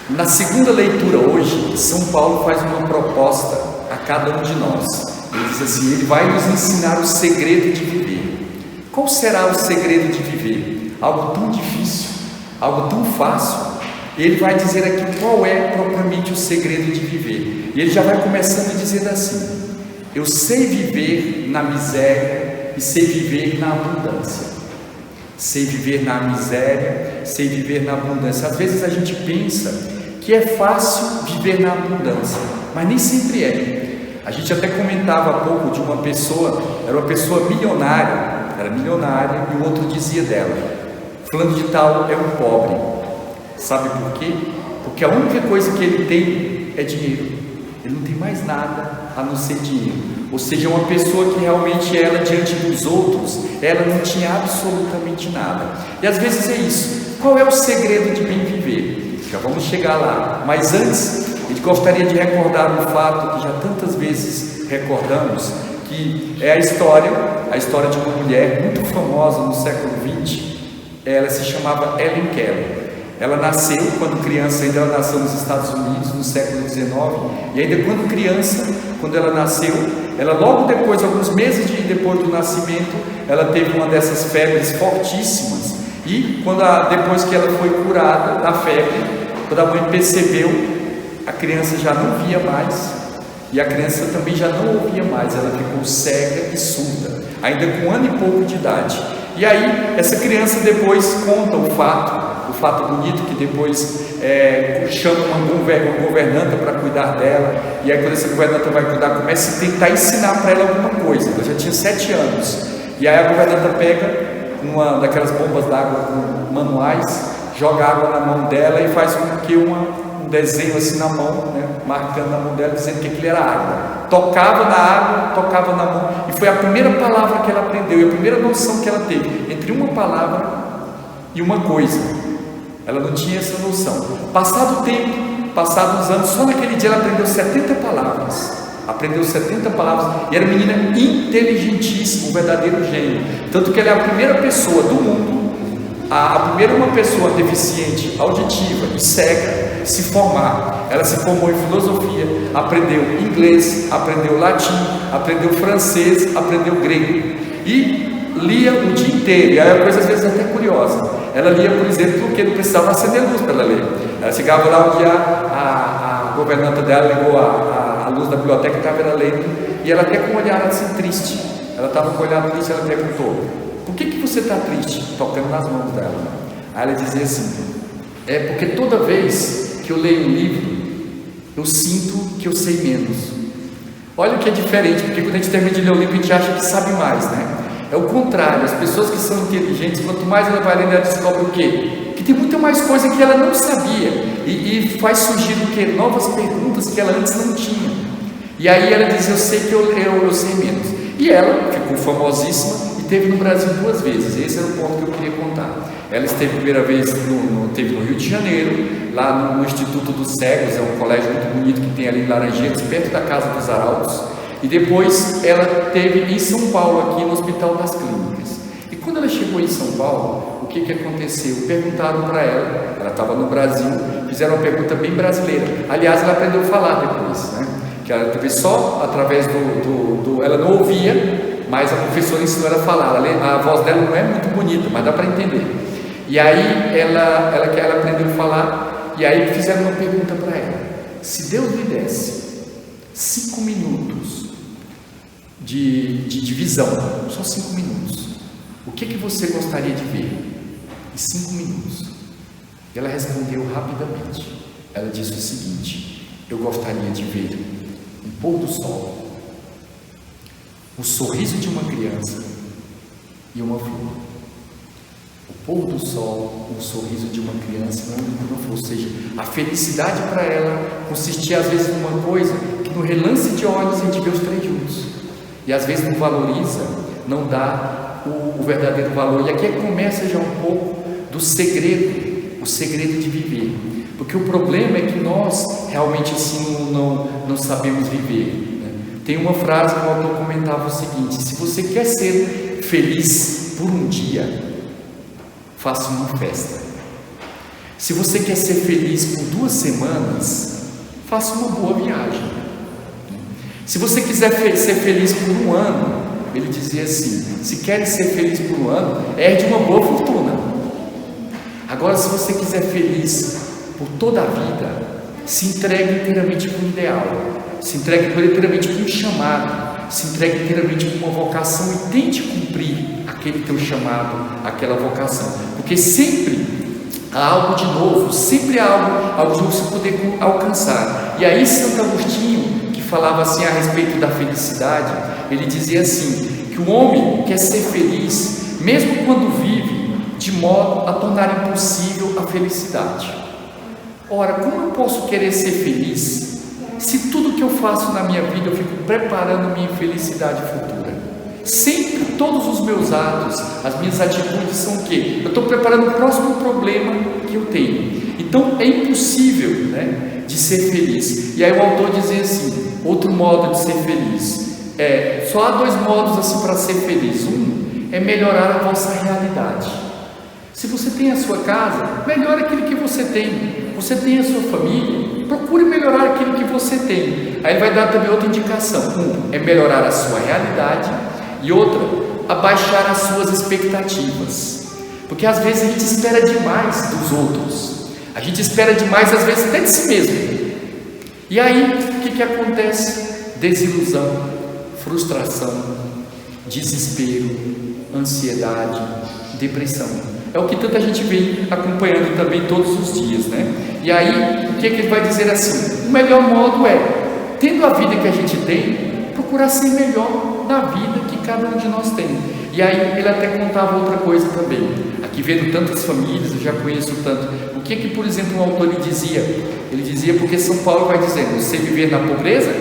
Na segunda leitura hoje, São Paulo faz uma proposta a cada um de nós. Ele diz assim: ele vai nos ensinar o segredo de viver. Qual será o segredo de viver? Algo tão difícil, algo tão fácil. Ele vai dizer aqui qual é propriamente o segredo de viver. E ele já vai começando dizendo assim: eu sei viver na miséria e sei viver na abundância. Sei viver na miséria, sei viver na abundância. Às vezes a gente pensa que é fácil viver na abundância, mas nem sempre é. A gente até comentava há pouco de uma pessoa, era uma pessoa milionária, era milionária, e o outro dizia dela: fulano de tal é um pobre. Sabe por quê? Porque a única coisa que ele tem é dinheiro. Ele não tem mais nada a não ser dinheiro. Ou seja, uma pessoa que realmente ela, diante dos outros, ela não tinha absolutamente nada. E às vezes é isso. Qual é o segredo de bem viver? Já vamos chegar lá. Mas antes, eu gostaria de recordar um fato que já tantas vezes recordamos, que é a história de uma mulher muito famosa no século XX. Ela se chamava Helen Keller. Ela nasceu, quando criança, ainda ela nasceu nos Estados Unidos, no século XIX, e ainda quando criança, quando ela nasceu, ela logo depois, alguns meses depois do nascimento, ela teve uma dessas febres fortíssimas, e depois que ela foi curada da febre, quando a mãe percebeu, a criança já não via mais, e a criança também já não ouvia mais, ela ficou cega e surda, ainda com 1 ano e pouco de idade. E aí, essa criança depois conta o fato bonito, que depois chama uma governanta para cuidar dela, e aí quando essa governanta vai cuidar, começa a tentar ensinar para ela alguma coisa. Ela já tinha 7 anos, e aí a governanta pega uma daquelas bombas d'água manuais, joga água na mão dela e faz com que um desenho assim na mão, né, marcando na mão dela, dizendo que aquilo era água. Tocava na água, tocava na mão, e foi a primeira palavra que ela aprendeu, e a primeira noção que ela teve entre uma palavra e uma coisa. Ela não tinha essa noção. Passado o tempo, passados os anos, só naquele dia ela aprendeu 70 palavras. Aprendeu 70 palavras, e era uma menina inteligentíssima, um verdadeiro gênio. Tanto que ela é a primeira pessoa do mundo, a primeira uma pessoa deficiente auditiva e cega se formar. Ela se formou em filosofia, aprendeu inglês, aprendeu latim, aprendeu francês, aprendeu grego e lia o dia inteiro. E aí a coisa às vezes até curiosa, ela lia, por exemplo, porque não precisava acender luz para ela ler. Ela chegava lá um dia, a governanta dela ligou a luz da biblioteca, estava ela lendo, e ela até com um olhar assim triste, ela estava com um olhar triste, ela perguntou: por que você está triste? Tocando nas mãos dela. Aí ela dizia assim: é porque toda vez que eu leio um livro, eu sinto que eu sei menos. Olha o que é diferente, porque quando a gente termina de ler o livro, a gente acha que sabe mais, né? É o contrário, as pessoas que são inteligentes, quanto mais ela vai lendo, ela descobre o quê? Que tem muita mais coisa que ela não sabia, e faz surgir o quê? Novas perguntas que ela antes não tinha. E aí ela diz: eu sei que eu sei menos. E ela ficou famosíssima e esteve no Brasil 2 vezes. Esse era o ponto que eu queria contar. Ela esteve a primeira vez esteve no Rio de Janeiro, lá no Instituto dos Cegos, é um colégio muito bonito que tem ali em Laranjeiras, perto da Casa dos Arautos. E depois ela esteve em São Paulo, aqui no Hospital das Clínicas. E quando ela chegou em São Paulo, o que aconteceu? Perguntaram para ela estava no Brasil, fizeram uma pergunta bem brasileira. Aliás, ela aprendeu a falar depois, né? Que ela teve só através ela não ouvia, mas a professora ensinou ela a falar. A voz dela não é muito bonita, mas dá para entender. E aí ela aprendeu a falar, e aí fizeram uma pergunta para ela: se Deus lhe desse 5 minutos de visão, só 5 minutos, o que você gostaria de ver em 5 minutos? E ela respondeu rapidamente. Ela disse o seguinte: eu gostaria de ver um pôr do sol, o sorriso de uma criança e uma flor. O pôr do sol, o sorriso de uma criança e uma flor. Ou seja, a felicidade para ela consistia às vezes numa coisa que no relance de olhos a gente vê os 3 juntos, e às vezes não valoriza, não dá o verdadeiro valor. E aqui começa já um pouco do segredo, o segredo de viver. Porque o problema é que nós realmente assim não sabemos viver, né? Tem uma frase que o autor comentava o seguinte: se você quer ser feliz por um dia, faça uma festa. Se você quer ser feliz por 2 semanas, faça uma boa viagem. Se você quiser ser feliz por 1 ano, ele dizia assim: se quer ser feliz por 1 ano, herde uma boa fortuna. Agora, se você quiser feliz por toda a vida, se entregue inteiramente para o ideal, se entregue inteiramente para o chamado, se entregue inteiramente para uma vocação e tente cumprir aquele teu chamado, aquela vocação, porque sempre há algo de novo, sempre há algo de você poder alcançar. E aí Santo Agostinho, que falava assim a respeito da felicidade, ele dizia assim, que o homem quer ser feliz, mesmo quando vive de modo a tornar impossível a felicidade. Ora, como eu posso querer ser feliz, se tudo que eu faço na minha vida eu fico preparando minha infelicidade futura? Sempre, todos os meus atos, as minhas atitudes são o quê? Eu estou preparando o próximo problema que eu tenho. Então é impossível, né, de ser feliz. E aí o autor dizia assim, outro modo de ser feliz, só há 2 modos assim para ser feliz. Um é melhorar a vossa realidade. Se você tem a sua casa, melhore aquilo que você tem. Você tem a sua família, procure melhorar aquilo que você tem. Aí ele vai dar também outra indicação. Um é melhorar a sua realidade, e outra, abaixar as suas expectativas, porque às vezes a gente espera demais dos outros, a gente espera demais às vezes até de si mesmo, e aí o que acontece? Desilusão, frustração, desespero, ansiedade, depressão. É o que tanta gente vem acompanhando também todos os dias, né? E aí o que ele vai dizer assim? O melhor modo é, tendo a vida que a gente tem, procurar ser melhor na vida que cada um de nós tem. E aí ele até contava outra coisa também. Aqui vendo tantas famílias, eu já conheço tanto. O que por exemplo, um autor lhe dizia? Ele dizia, porque São Paulo vai dizendo, sei viver na pobreza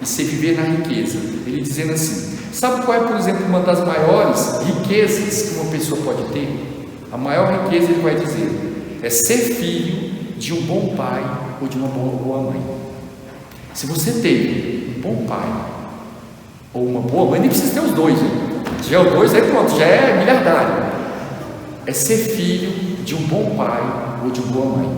e sei viver na riqueza. Ele dizendo assim, sabe qual é, por exemplo, uma das maiores riquezas que uma pessoa pode ter? A maior riqueza, ele vai dizer, é ser filho de um bom pai ou de uma boa mãe. Se você teve um bom pai ou uma boa mãe, nem precisa ter os dois, hein? Se já é os dois, aí pronto, já é miliardário. É ser filho de um bom pai ou de uma boa mãe.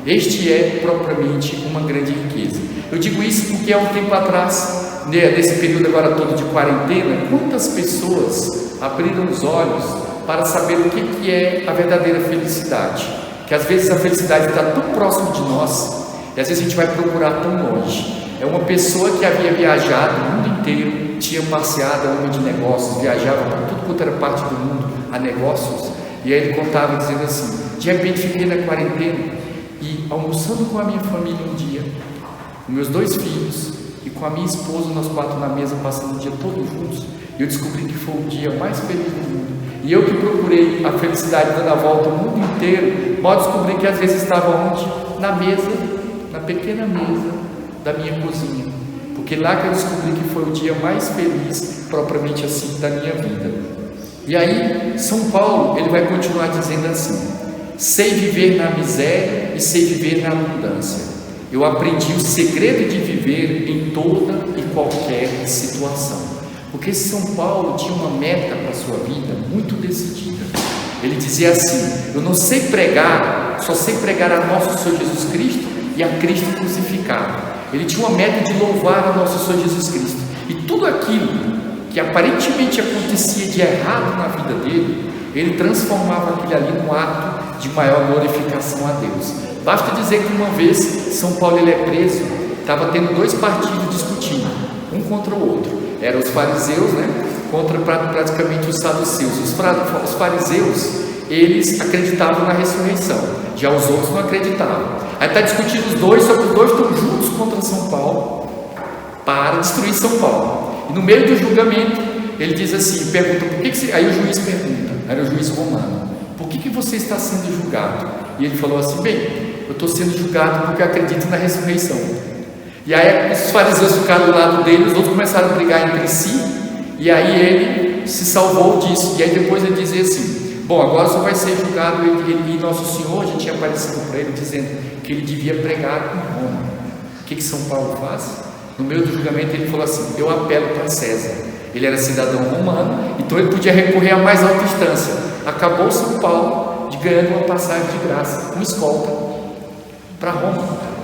Este é propriamente uma grande riqueza. Eu digo isso porque há um tempo atrás, nesse período agora todo de quarentena, quantas pessoas abriram os olhos para saber o que é a verdadeira felicidade, que às vezes a felicidade está tão próximo de nós e às vezes a gente vai procurar tão longe. É uma pessoa que havia viajado o mundo inteiro, tinha passeado, homem de negócios, viajava para tudo quanto era parte do mundo, a negócios, e aí ele contava dizendo assim, de repente fiquei na quarentena e almoçando com a minha família um dia, com meus 2 filhos e com a minha esposa, nós 4 na mesa, passando o dia todos juntos, e eu descobri que foi o dia mais feliz do mundo. E eu que procurei a felicidade dando a volta o mundo inteiro, mal descobri que às vezes estava onde? Na mesa, na pequena mesa da minha cozinha, porque lá que eu descobri que foi o dia mais feliz, propriamente assim, da minha vida. E aí, São Paulo, ele vai continuar dizendo assim, sei viver na miséria e sei viver na abundância. Eu aprendi o segredo de viver em toda e qualquer situação. Porque São Paulo tinha uma meta para a sua vida muito decidida. Ele dizia assim, eu não sei pregar, só sei pregar a nosso Senhor Jesus Cristo e a Cristo crucificado. Ele tinha uma meta de louvar a nosso Senhor Jesus Cristo. E tudo aquilo que aparentemente acontecia de errado na vida dele, ele transformava aquilo ali num ato de maior glorificação a Deus. Basta dizer que uma vez São Paulo ele é preso, estava tendo 2 partidos discutindo, um contra o outro. Eram os fariseus, né, contra praticamente os saduceus. Os fariseus, eles acreditavam na ressurreição, já os outros não acreditavam. Aí está discutindo os dois, só que os dois estão juntos contra São Paulo para destruir São Paulo. E no meio do julgamento, ele diz assim, pergunta, por que você... Aí o juiz pergunta, era o juiz romano, por que você está sendo julgado? E ele falou assim, bem, eu estou sendo julgado porque eu acredito na ressurreição. E aí os fariseus ficaram do lado dele, os outros começaram a brigar entre si, e aí ele se salvou disso. E aí depois ele dizia assim, bom, agora só vai ser julgado e Nosso Senhor já tinha aparecido para ele dizendo que ele devia pregar em Roma. O que São Paulo faz? No meio do julgamento ele falou assim, eu apelo para César. Ele era cidadão romano, então ele podia recorrer à mais alta instância. Acabou São Paulo, de ganhando uma passagem de graça, uma escolta para Roma.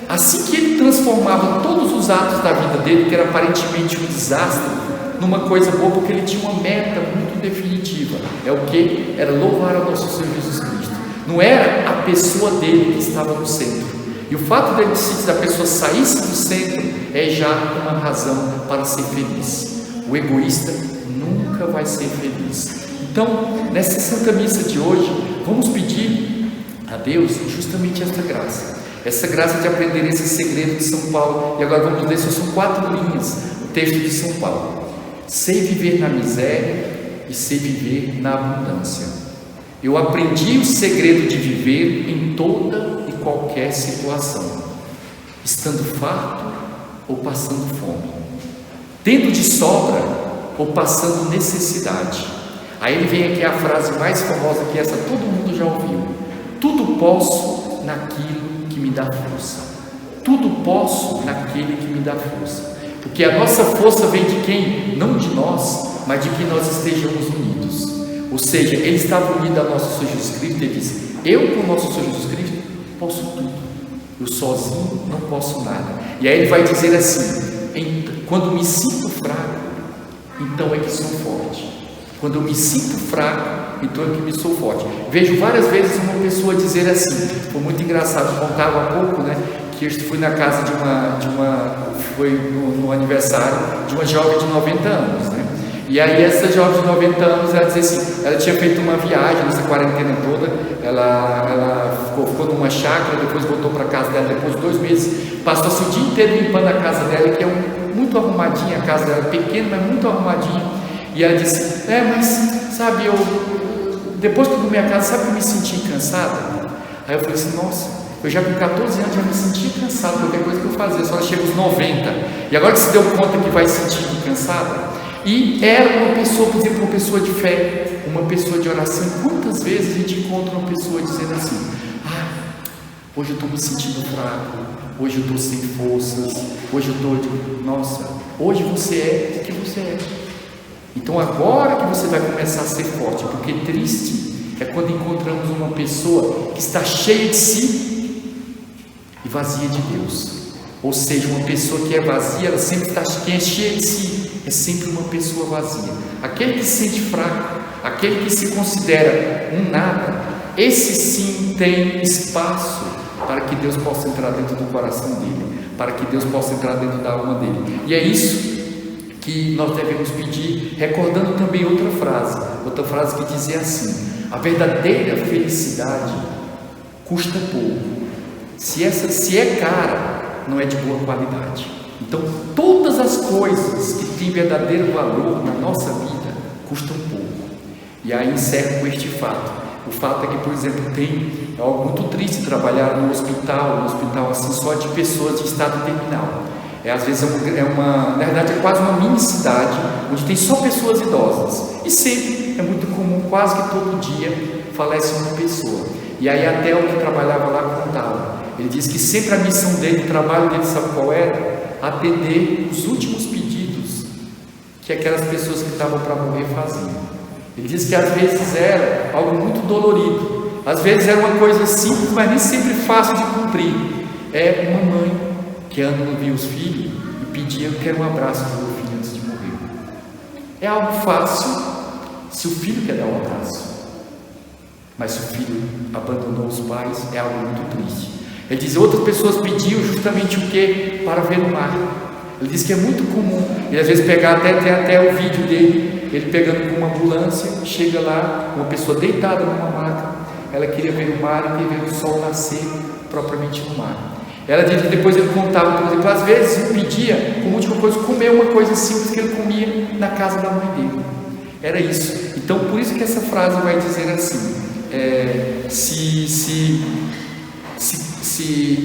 Assim que ele transformava todos os atos da vida dele, que era aparentemente um desastre, numa coisa boa, porque ele tinha uma meta muito definitiva. É o que? Era louvar ao nosso Senhor Jesus Cristo. Não era a pessoa dele que estava no centro. E o fato da pessoa saísse do centro é já uma razão para ser feliz. O egoísta nunca vai ser feliz. Então, nessa Santa Missa de hoje, vamos pedir a Deus justamente essa graça de aprender esse segredo de São Paulo. E agora vamos ler, são 4 linhas, o texto de São Paulo. Sei viver na miséria e sei viver na abundância. Eu aprendi o segredo de viver em toda e qualquer situação, estando farto ou passando fome, tendo de sobra ou passando necessidade. Aí ele vem aqui a frase mais famosa, que essa todo mundo já ouviu: tudo posso naquilo que me dá força. Tudo posso naquele que me dá força. Porque a nossa força vem de quem? Não de nós, mas de que nós estejamos unidos. Ou seja, ele estava unido a nosso Senhor Jesus Cristo. Ele diz: eu com o nosso Senhor Jesus Cristo posso tudo, eu sozinho não posso nada. E aí ele vai dizer assim: quando me sinto fraco, então é que sou forte. Quando eu me sinto fraco, então é que me sou forte. Vejo várias vezes uma pessoa dizer assim, foi muito engraçado, contava há pouco, né, que eu fui na casa foi no aniversário de uma jovem de 90 anos, né, e aí essa jovem de 90 anos, ela dizia assim, ela tinha feito uma viagem nessa quarentena toda, ela ficou numa chácara, depois voltou para a casa dela, depois de 2 meses, passou-se o dia inteiro limpando a casa dela, que é muito arrumadinha, a casa dela é pequena, mas muito arrumadinha. E ela disse: mas sabe, depois que eu fui na minha casa, sabe que eu me senti cansada? Aí eu falei assim: nossa, eu já com 14 anos já me sentia cansada, qualquer coisa que eu fazia, só chega aos 90, e agora que se deu conta que vai se sentindo cansada. E era uma pessoa, por exemplo, uma pessoa de fé, uma pessoa de oração. E quantas vezes a gente encontra uma pessoa dizendo assim: hoje eu estou me sentindo fraco, hoje eu estou sem forças, hoje eu estou nossa, hoje você é o que você é. Então agora que você vai começar a ser forte, porque triste é quando encontramos uma pessoa que está cheia de si e vazia de Deus. Ou seja, uma pessoa que é vazia, ela sempre está, quem é cheia de si é sempre uma pessoa vazia. Aquele que se sente fraco, aquele que se considera um nada, esse sim tem espaço para que Deus possa entrar dentro do coração dele, para que Deus possa entrar dentro da alma dele. E é isso que nós devemos pedir, recordando também outra frase que dizia assim: a verdadeira felicidade custa pouco, se é cara, não é de boa qualidade. Então todas as coisas que têm verdadeiro valor na nossa vida custam pouco. E aí encerro com este fato. O fato é que, por exemplo, tem algo muito triste trabalhar no hospital assim, só de pessoas de estado terminal. Às vezes na verdade é quase uma mini cidade, onde tem só pessoas idosas, e sempre é muito comum, quase que todo dia falece uma pessoa. E aí até o que trabalhava lá contava, ele disse que sempre a missão dele, o trabalho dele, sabe qual era? Atender os últimos pedidos que aquelas pessoas que estavam para morrer faziam. Ele disse que às vezes era algo muito dolorido, às vezes era uma coisa simples, mas nem sempre fácil de cumprir. É uma mãe que anda não via os filhos e pedia: eu quero um abraço do meu filho antes de morrer. É algo fácil se o filho quer dar um abraço, mas se o filho abandonou os pais, é algo muito triste. Ele diz: outras pessoas pediam justamente o que? Para ver o mar. Ele diz que é muito comum, e às vezes pegar tem até o vídeo dele, ele pegando com uma ambulância, chega lá, uma pessoa deitada numa maca, ela queria ver o mar e queria ver o sol nascer propriamente no mar. Ela diz que depois ele contava, por exemplo, às vezes ele pedia, como última coisa, comer uma coisa simples que ele comia na casa da mãe dele. Era isso. Então, por isso que essa frase vai dizer assim: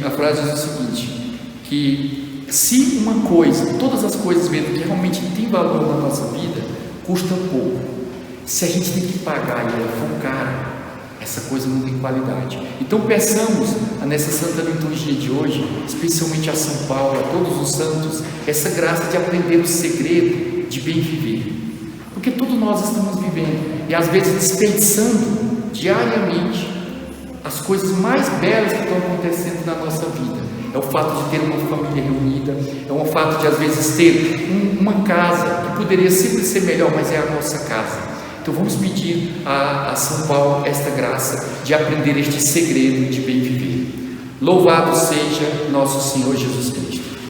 a frase diz o seguinte, que se uma coisa, todas as coisas mesmo que realmente tem valor na nossa vida, custam pouco. Se a gente tem que pagar e ela for cara, essa coisa não tem qualidade. Então peçamos nessa Santa Liturgia de hoje, especialmente a São Paulo, a todos os santos, essa graça de aprender o segredo de bem viver, porque todos nós estamos vivendo, e às vezes desperdiçando diariamente as coisas mais belas que estão acontecendo na nossa vida. É o fato de ter uma família reunida, é o fato de às vezes ter uma casa que poderia sempre ser melhor, mas é a nossa casa. Então vamos pedir a São Paulo esta graça de aprender este segredo de bem viver. Louvado seja nosso Senhor Jesus Cristo.